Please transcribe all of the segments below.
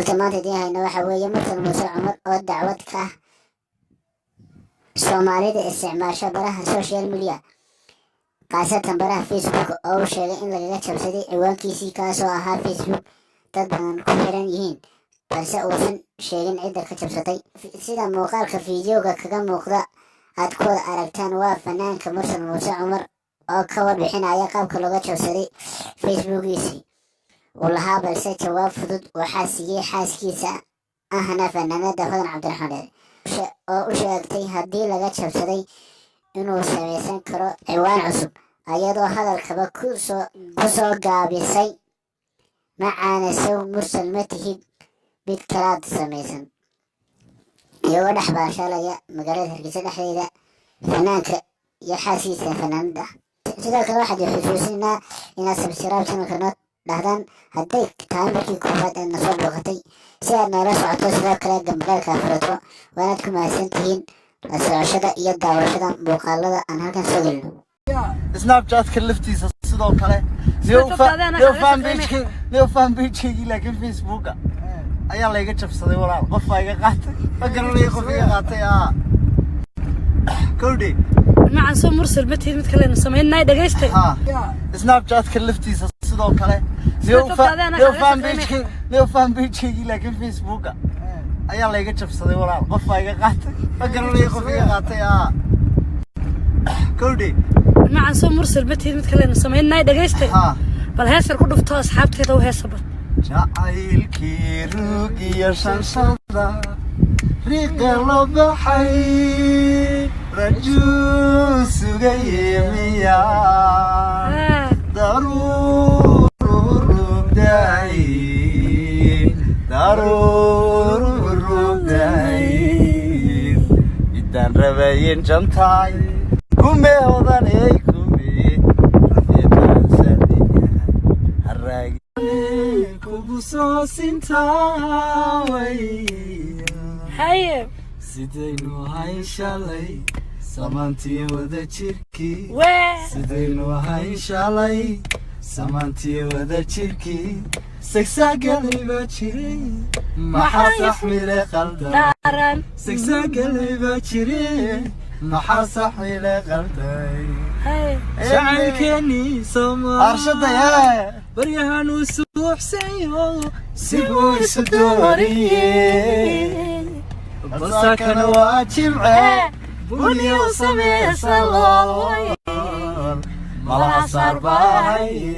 xogta maanta idiin hayno waxa weeye Mursal Muuse Cumar oo dacwad ka Soomaalida isticmaasha baraha social media qaasatan baraha Facebook oo uu sheegay in lagaga jabsaday ciwaankiisii kaasoo ahaa Facebook dad badan ku xiran yihiin balse uusan sheegin cidda ka jabsatay. Sida muuqaalka fiidiyowga kaga muuqda aad ku wada aragtaan waa fanaanka Mursal Muuse Cumar oo ka warbixinaya qaabka looga jabsaday Facebookiisii uu lahaa, balse jawaab fudud waxaa siiyey xaaskiisa ahna fanaanada Hodan Cabdiraxmaan oo u sheegtay haddii laga jabsaday inuu samaysan karo ciwaan cusub, ayadoo hadalkaba ku soo gaabisay macaanasow Mursal ma tihid mid kalaad samaysan, iyagoo dhex baashalaya magaalada Hargeysa dhexdeeda fanaanka iyo xaaskiisa fanaanada. sidoo kale waxaad xusuusinaa inaad subscribe channelka noo dhahdaan hadday tahay markii koowaad aad nasoo booqatay si aad noola socoto. sidoo kale gambaleelka furato waanaad ku mahadsantihiin la socoshada iyo daawashada muuqaalada aan halkan soo gelino. Snapchat-ka laftiisa sidoo kale leo fan page-gii laakiin Facebook-ga ayaa layga jabsaday walaal. qof baa iga qaatay ma garanayo qof iga qaatay kowdey macaan soo Mursal ma tihid mid kale inuu sameynay dhageystay. Snapchat-ka laftiisa sidoo kale leo fan page-gii laakiin Facebook-ga ayaa layga jabsaday walaal. qof baa iga qaatay ma garanayo qof iga qaatay kowdey macaan soo Mursal ma tihid mid kale inuu sameynay dhageystay. bal heesar ku dhufto asxaabteeda u heesaba jacaylkii ruugiyo shanshada riiqa loo baxay rajuu sugaye miya daruurugdayn idaan rabayen jantaay kume odaney kume rafiiqaansadin kugu soo sintaaway haye sidaynu ahay shalay samaantii wada jirkii sidaynu ahay shalay samaantii wada jirkii sagsagalay baa jiray maxaa saxmile qaldan sagsagalay baa jiray maxaa saxmile qalday jacaylkeenii Soomaaliya baryahan uu suuxsayo siduu isu dooriyey balsakana waa jimce buniyo sameeysa looy malaha saar baahaye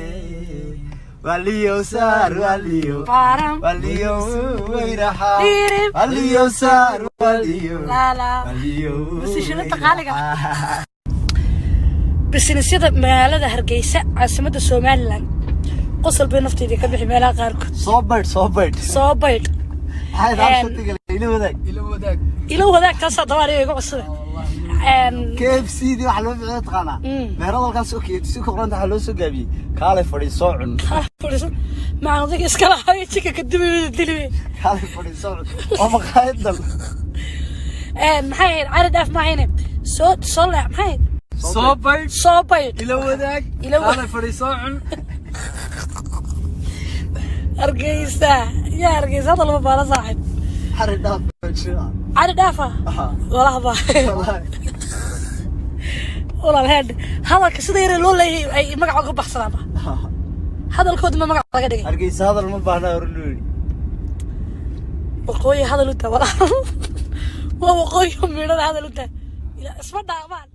waliyo saar waliyo weyraha waliyo saar waliyo bisnisyada magaalada Hargeysa caasimadda Soomaaliland qosol bay nafteedii ka bixi meelaha qaarkood. soo baydh ilo wadaag taas dawaariyo igu cusub KFC dii wax loo bixin taqana meherada halkaas oo KFC ku qoranta waxa loo soo gaabiyay kaale fadhiiso cun ma adiga iska lahaay chicken ka dibay dilay kaale fadhiiso oo maqaayaddan maxay cari dhaaf maayne soo la maxay soo baydh ilo wadaag kaale fadhiiso cun Hargeysa يا Hargeysa هذا لما بارا صاحب عارف دافع والله با والله الهاد هذا كسيده يري لو لي اي مقعو كبخسنابا هذا الكود ما مقع laga dhigay Hargeysa hadal ma baahna orlooy waqooyi hadal u taa wala waa waqooyi meedada hadal u taa ila isma dhaaqmaan